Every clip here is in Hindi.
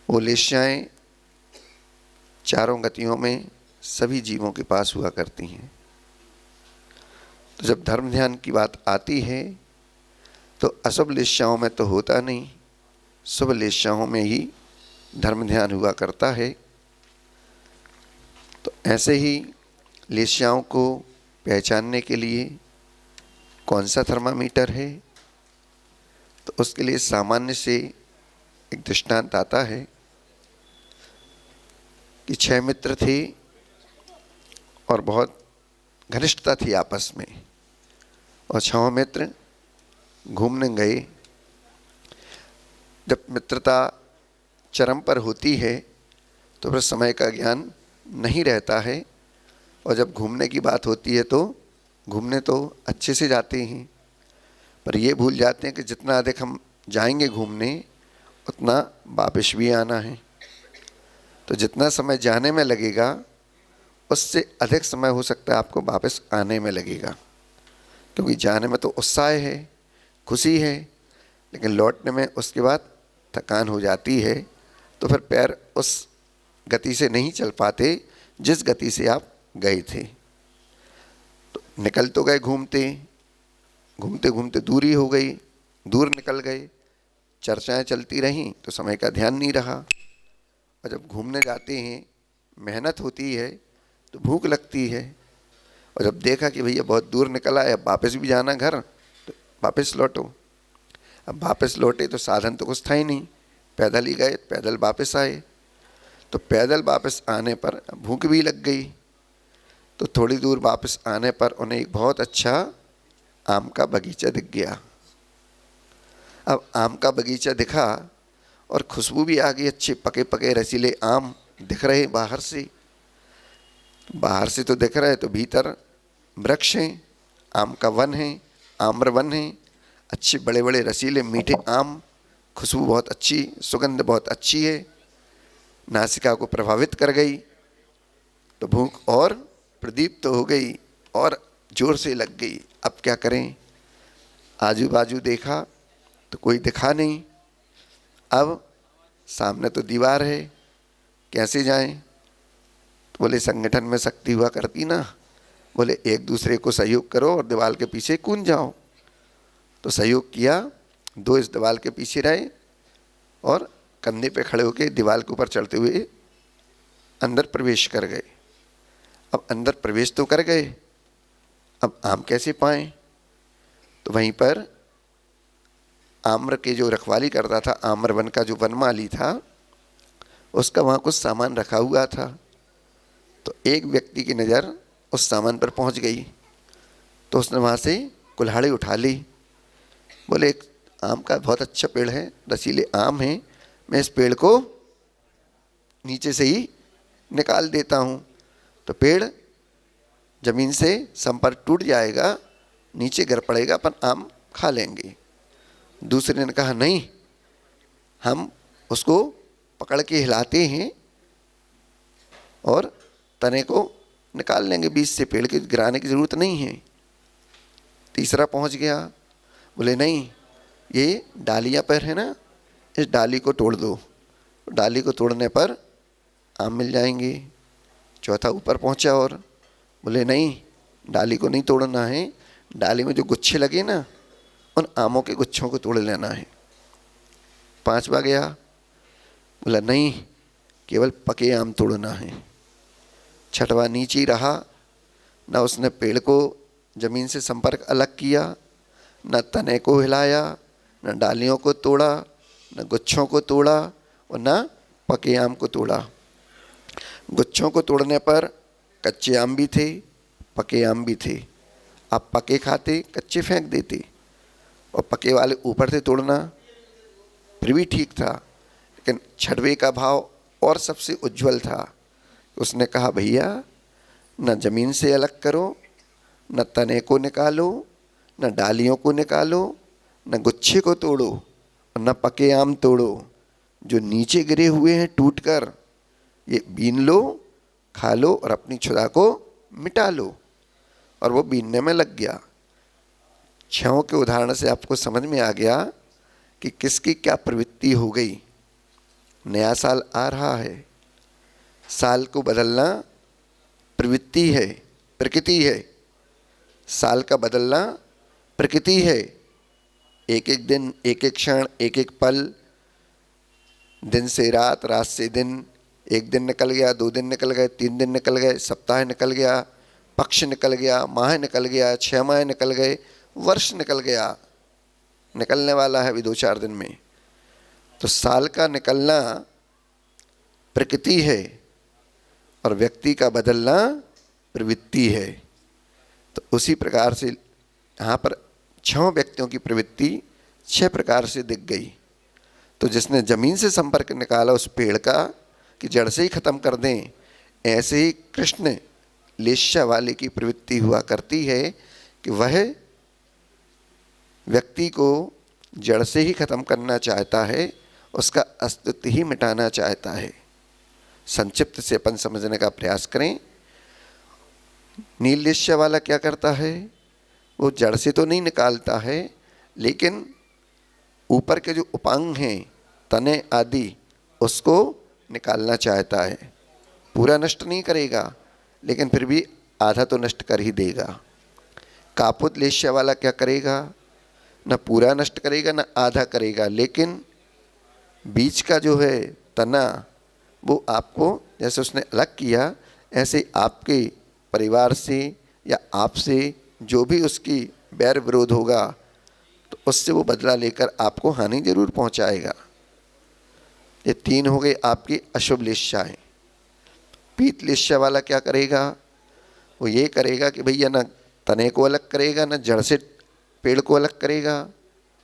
वो लेश्याएँ चारों गतियों में सभी जीवों के पास हुआ करती हैं। तो जब धर्म ध्यान की बात आती है तो अशुभ लेश्याओं में तो होता नहीं, शुभ लेश्याओं में ही धर्म ध्यान हुआ करता है। तो ऐसे ही लेश्याओं को पहचानने के लिए कौन सा थर्मामीटर है, तो उसके लिए सामान्य से एक दृष्टांत आता है कि 6 मित्र थे और बहुत घनिष्ठता थी आपस में, और 6 मित्र घूमने गए। जब मित्रता चरम पर होती है तो फिर समय का ज्ञान नहीं रहता है, और जब घूमने की बात होती है तो घूमने तो अच्छे से जाते हैं, पर ये भूल जाते हैं कि जितना अधिक हम जाएंगे घूमने उतना वापस भी आना है। तो जितना समय जाने में लगेगा उससे अधिक समय हो सकता है आपको वापस आने में लगेगा, क्योंकि जाने में तो उत्साह है, खुशी है, लेकिन लौटने में उसके बाद थकान हो जाती है। तो फिर पैर उस गति से नहीं चल पाते जिस गति से आप गए थे। तो निकल तो गए घूमते घूमते घूमते दूरी हो गई, दूर निकल गए, चर्चाएं चलती रहीं तो समय का ध्यान नहीं रहा। और जब घूमने जाते हैं मेहनत होती है तो भूख लगती है, और जब देखा कि भैया बहुत दूर निकला है, अब वापस भी जाना घर, तो वापस लौटो। अब वापस लौटे तो साधन तो कुछ था ही नहीं, पैदल ही गए, पैदल वापस आए। तो पैदल वापस आने पर भूख भी लग गई, तो थोड़ी दूर वापस आने पर उन्हें एक बहुत अच्छा आम का बगीचा दिख गया। अब आम का बगीचा दिखा और खुशबू भी आ गई, अच्छे पके पके रसीले आम दिख रहे बाहर से। बाहर से तो दिख रहे, तो भीतर वृक्ष हैं, आम का वन है, आम्र वन है, अच्छे बड़े बड़े रसीले मीठे आम, खुशबू बहुत अच्छी, सुगंध बहुत अच्छी है, नासिका को प्रभावित कर गई। तो भूख और प्रदीप्त तो हो गई और जोर से लग गई। अब क्या करें, आजू बाजू देखा तो कोई दिखा नहीं। अब सामने तो दीवार है, कैसे जाएं? तो बोले संगठन में शक्ति हुआ करती ना, बोले एक दूसरे को सहयोग करो और दीवार के पीछे कूद जाओ। तो सहयोग किया, 2 इस दीवार के पीछे रहे और कंधे पे खड़े होकर दीवार के ऊपर चढ़ते हुए अंदर प्रवेश कर गए। अब अंदर प्रवेश तो कर गए, अब आम कैसे पाएं? तो वहीं पर आम्र के जो रखवाली करता था, आम्र वन का जो वनमाली था, उसका वहाँ कुछ सामान रखा हुआ था। तो एक व्यक्ति की नज़र उस सामान पर पहुँच गई, तो उसने वहाँ से कुल्हाड़ी उठा ली। बोले एक आम का बहुत अच्छा पेड़ है, रसीले आम हैं, मैं इस पेड़ को नीचे से ही निकाल देता हूँ, तो पेड़ जमीन से संपर्क टूट जाएगा, नीचे गिर पड़ेगा, अपन आम खा लेंगे। दूसरे ने कहा नहीं, हम उसको पकड़ के हिलाते हैं और तने को निकाल लेंगे बीच से, पेड़ के गिराने की ज़रूरत नहीं है। तीसरा पहुंच गया, बोले नहीं, ये डालियाँ पर है ना, इस डाली को तोड़ दो, डाली को तोड़ने पर आम मिल जाएंगे। चौथा ऊपर पहुंचा और बोले नहीं, डाली को नहीं तोड़ना है, डाली में जो गुच्छे लगे ना, उन आमों के गुच्छों को तोड़ लेना है। 5वां गया, बोला नहीं, केवल पके आम तोड़ना है। 6वां नीचे ही रहा, न उसने पेड़ को जमीन से संपर्क अलग किया, न तने को हिलाया, न डालियों को तोड़ा, न गुच्छों को तोड़ा और न पके आम को तोड़ा। गुच्छों को तोड़ने पर कच्चे आम भी थे, पके आम भी थे। आप पके खाते, कच्चे फेंक देते, और पके वाले ऊपर से तोड़ना फिर भी ठीक था। लेकिन 6वें का भाव और सबसे उज्जवल था। उसने कहा भैया, न ज़मीन से अलग करो, न तने को निकालो, न डालियों को निकालो, न गुच्छे को तोड़ो और न पके आम तोड़ो, जो नीचे गिरे हुए हैं टूट कर, ये बीन लो, खा लो और अपनी क्षुधा को मिटा लो। और वो बीनने में लग गया। 6 के उदाहरण से आपको समझ में आ गया कि किसकी क्या प्रवृत्ति हो गई। नया साल आ रहा है। साल को बदलना प्रवृत्ति है, प्रकृति है। साल का बदलना प्रकृति है। एक एक दिन, एक एक क्षण, एक एक पल, दिन से रात, रात से दिन, एक दिन निकल गया, 2 दिन निकल गए, 3 दिन निकल गए, सप्ताह निकल गया, पक्ष निकल गया, माह निकल गया, 6 माह निकल गए, वर्ष निकल गया, निकलने वाला है अभी 2-4 दिन में। तो साल का निकलना प्रकृति है और व्यक्ति का बदलना प्रवृत्ति है। तो उसी प्रकार से यहाँ पर 6 व्यक्तियों की प्रवृत्ति 6 प्रकार से दिख गई। तो जिसने जमीन से संपर्क निकाला उस पेड़ का कि जड़ से ही खत्म कर दें, ऐसे ही कृष्ण लेश्या वाले की प्रवृत्ति हुआ करती है कि वह व्यक्ति को जड़ से ही खत्म करना चाहता है, उसका अस्तित्व ही मिटाना चाहता है। संक्षिप्त से अपन समझने का प्रयास करें। नील लेश्या वाला क्या करता है? वो जड़ से तो नहीं निकालता है, लेकिन ऊपर के जो उपांग हैं, तने आदि, उसको निकालना चाहता है। पूरा नष्ट नहीं करेगा, लेकिन फिर भी आधा तो नष्ट कर ही देगा। कापुत लेश्या वाला क्या करेगा? न पूरा नष्ट करेगा न आधा करेगा, लेकिन बीच का जो है तना, वो आपको जैसे उसने अलग किया, ऐसे आपके परिवार से या आपसे जो भी उसकी बैर विरोध होगा, तो उससे वो बदला लेकर आपको हानि जरूर पहुंचाएगा। ये 3 हो गए आपकी अशुभ लेश्याएं। पीत लेश्या वाला क्या करेगा? वो ये करेगा कि भैया न तने को अलग करेगा, न जड़ से पेड़ को अलग करेगा,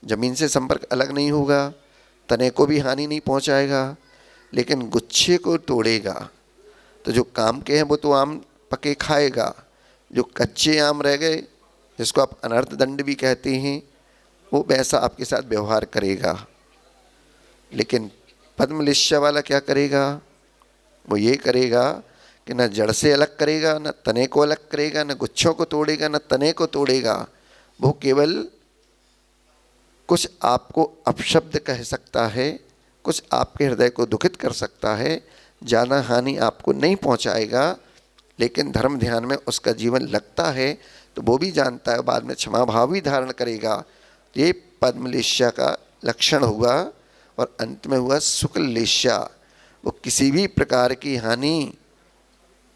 जमीन से संपर्क अलग नहीं होगा, तने को भी हानि नहीं पहुंचाएगा, लेकिन गुच्छे को तोड़ेगा। तो जो काम के हैं वो तो आम पके खाएगा, जो कच्चे आम रह गए, जिसको आप अनर्थ दंड भी कहते हैं, वो वैसा आपके साथ व्यवहार करेगा। लेकिन पद्मलेश्या वाला क्या करेगा? वो ये करेगा कि न जड़ से अलग करेगा, न तने को अलग करेगा, न गुच्छों को तोड़ेगा, न तने को तोड़ेगा। वो केवल कुछ आपको अपशब्द कह सकता है, कुछ आपके हृदय को दुखित कर सकता है, ज़्यादा हानि आपको नहीं पहुंचाएगा, लेकिन धर्म ध्यान में उसका जीवन लगता है तो वो भी जानता है, बाद में क्षमा भाव भी धारण करेगा। ये पद्मलेश्या का लक्षण हुआ। और अंत में हुआ शुक्ल लेश्या। वो किसी भी प्रकार की हानि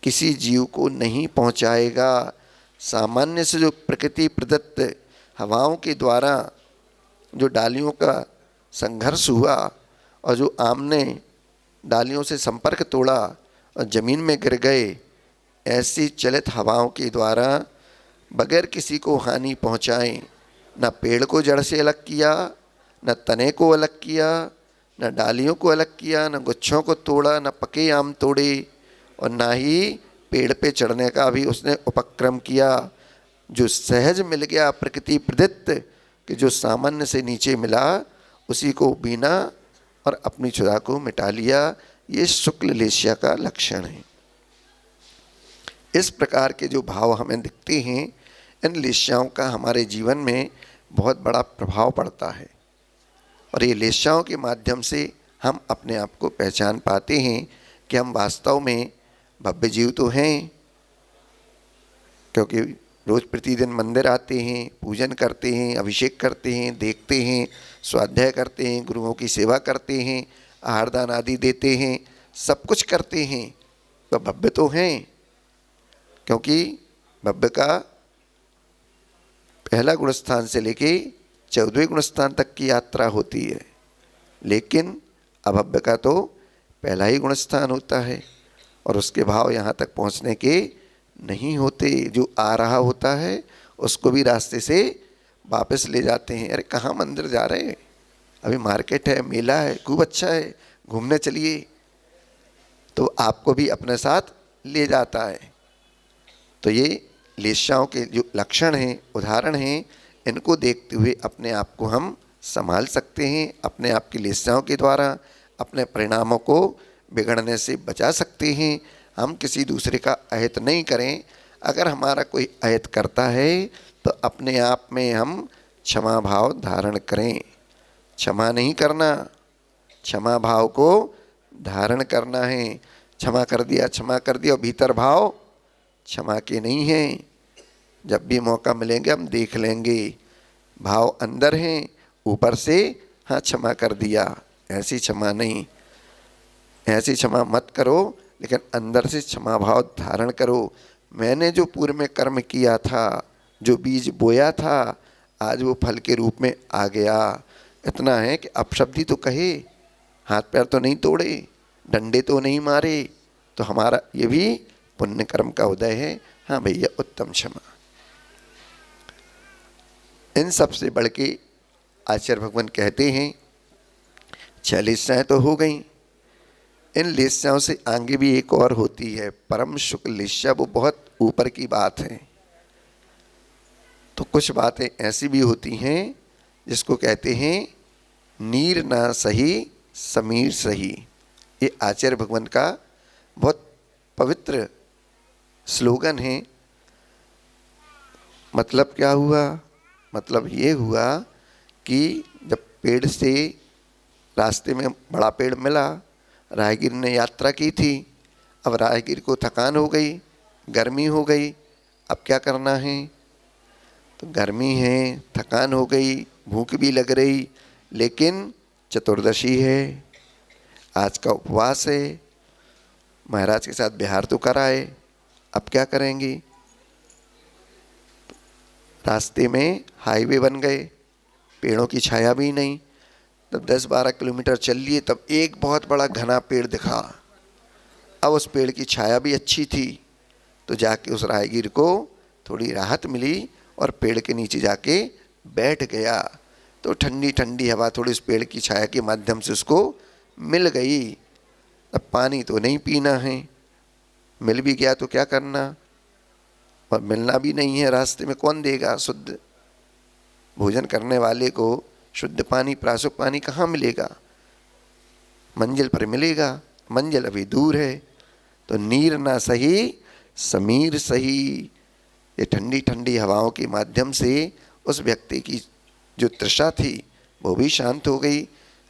किसी जीव को नहीं पहुंचाएगा। सामान्य से जो प्रकृति प्रदत्त हवाओं के द्वारा जो डालियों का संघर्ष हुआ और जो आम ने डालियों से संपर्क तोड़ा और ज़मीन में गिर गए, ऐसी चलित हवाओं के द्वारा बगैर किसी को हानि पहुँचाए, न पेड़ को जड़ से अलग किया, न तने को अलग किया, न डालियों को अलग किया, न गुच्छों को तोड़ा, न पके आम तोड़े, और न ही पेड़ पे चढ़ने का भी उसने उपक्रम किया। जो सहज मिल गया प्रकृति प्रदत्त कि जो सामान्य से नीचे मिला, उसी को बीना और अपनी क्षुधा को मिटा लिया। ये शुक्ल लेश्या का लक्षण है। इस प्रकार के जो भाव हमें दिखते हैं, इन लेश्याओं का हमारे जीवन में बहुत बड़ा प्रभाव पड़ता है। और ये लेश्याओं के माध्यम से हम अपने आप को पहचान पाते हैं कि हम वास्तव में भव्य जीव तो हैं, क्योंकि रोज प्रतिदिन मंदिर आते हैं, पूजन करते हैं, अभिषेक करते हैं, देखते हैं, स्वाध्याय करते हैं, गुरुओं की सेवा करते हैं, आहार दान आदि देते हैं, सब कुछ करते हैं, तो भव्य तो हैं। क्योंकि भव्य का पहला गुणस्थान से लेके 14वें गुणस्थान तक की यात्रा होती है, लेकिन अभव्य का तो पहला ही गुणस्थान होता है और उसके भाव यहाँ तक पहुँचने के नहीं होते। जो आ रहा होता है उसको भी रास्ते से वापस ले जाते हैं। अरे कहाँ मंदिर जा रहे हैं, अभी मार्केट है, मेला है, खूब अच्छा है, घूमने चलिए, तो आपको भी अपने साथ ले जाता है। तो ये लेश्याओं के जो लक्षण हैं, उदाहरण हैं, इनको देखते हुए अपने आप को हम संभाल सकते हैं। अपने आप की लेश्याओं के द्वारा अपने परिणामों को बिगड़ने से बचा सकते हैं। हम किसी दूसरे का अहित नहीं करें। अगर हमारा कोई अहित करता है तो अपने आप में हम क्षमा भाव धारण करें। क्षमा नहीं करना, क्षमा भाव को धारण करना है। क्षमा कर दिया और भीतर भाव क्षमा के नहीं है। जब भी मौका मिलेंगे हम देख लेंगे, भाव अंदर हैं, ऊपर से हाँ क्षमा कर दिया, ऐसी क्षमा नहीं। ऐसी क्षमा मत करो, लेकिन अंदर से क्षमा भाव धारण करो। मैंने जो पूर्व में कर्म किया था, जो बीज बोया था, आज वो फल के रूप में आ गया। इतना है कि अपशब्दी तो कहे, हाथ पैर तो नहीं तोड़े, डंडे तो नहीं मारे, तो हमारा ये भी पुण्य कर्म का उदय है। हाँ भैया, उत्तम क्षमा। इन सब से बढ़ के आचार्य भगवान कहते हैं 6 लिस्साएँ तो हो गई, इन लिस्साओं से आगे भी एक और होती है, परम शुक्ल लिस्सा। वो बहुत ऊपर की बात है। तो कुछ बातें ऐसी भी होती हैं जिसको कहते हैं नीर ना सही समीर सही। ये आचार्य भगवान का बहुत पवित्र स्लोगन है। मतलब क्या हुआ? मतलब ये हुआ कि जब पेड़ से रास्ते में बड़ा पेड़ मिला, राहगीर ने यात्रा की थी, अब राहगीर को थकान हो गई, गर्मी हो गई, अब क्या करना है? तो गर्मी है, थकान हो गई, भूख भी लग रही, लेकिन चतुर्दशी है, आज का उपवास है, महाराज के साथ बिहार तो कराए, अब क्या करेंगी? रास्ते में हाईवे बन गए, पेड़ों की छाया भी नहीं। तब 10-12 किलोमीटर चल लिए, तब एक बहुत बड़ा घना पेड़ दिखा। अब उस पेड़ की छाया भी अच्छी थी, तो जाके उस राहगीर को थोड़ी राहत मिली और पेड़ के नीचे जाके बैठ गया। तो ठंडी ठंडी हवा थोड़ी उस पेड़ की छाया के माध्यम से उसको मिल गई। अब पानी तो नहीं पीना है, मिल भी गया तो क्या करना, और मिलना भी नहीं है, रास्ते में कौन देगा? शुद्ध भोजन करने वाले को शुद्ध पानी, प्रासुक पानी कहाँ मिलेगा? मंजिल पर मिलेगा, मंजिल अभी दूर है। तो नीर ना सही समीर सही। ये ठंडी ठंडी हवाओं के माध्यम से उस व्यक्ति की जो तृषा थी वो भी शांत हो गई,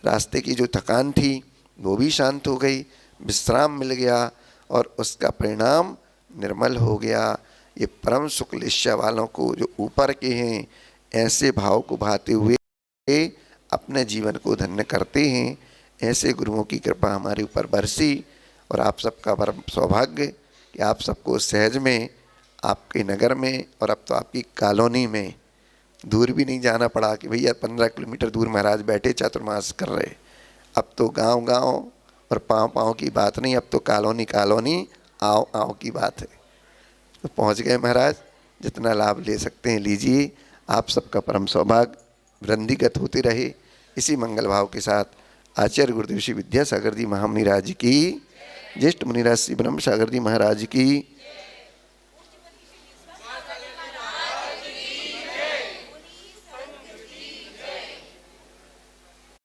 रास्ते की जो थकान थी वो भी शांत हो गई, विश्राम मिल गया और उसका परिणाम निर्मल हो गया। ये परम शुक्ल इच्छा वालों को जो ऊपर के हैं, ऐसे भाव को भाते हुए अपने जीवन को धन्य करते हैं। ऐसे गुरुओं की कृपा हमारे ऊपर बरसी और आप सबका परम सौभाग्य कि आप सबको सहज में आपके नगर में और अब तो आपकी कॉलोनी में दूर भी नहीं जाना पड़ा कि भैया 15 किलोमीटर दूर महाराज बैठे चातुर्मास कर रहे। अब तो गांव-गांव और पाँव-पाँव की बात नहीं, अब तो कॉलोनी आओ की बात है। तो पहुंच गए महाराज, जितना लाभ ले सकते हैं लीजिए। आप सबका परम सौभाग्य वृद्धिगत होते रहे। इसी मंगल भाव के साथ आचार्य गुरुदेव श्री विद्यासागर जी महामुनिराज की, ज्येष्ठ मुनिराज श्री ब्रह्म सागर जी महाराज की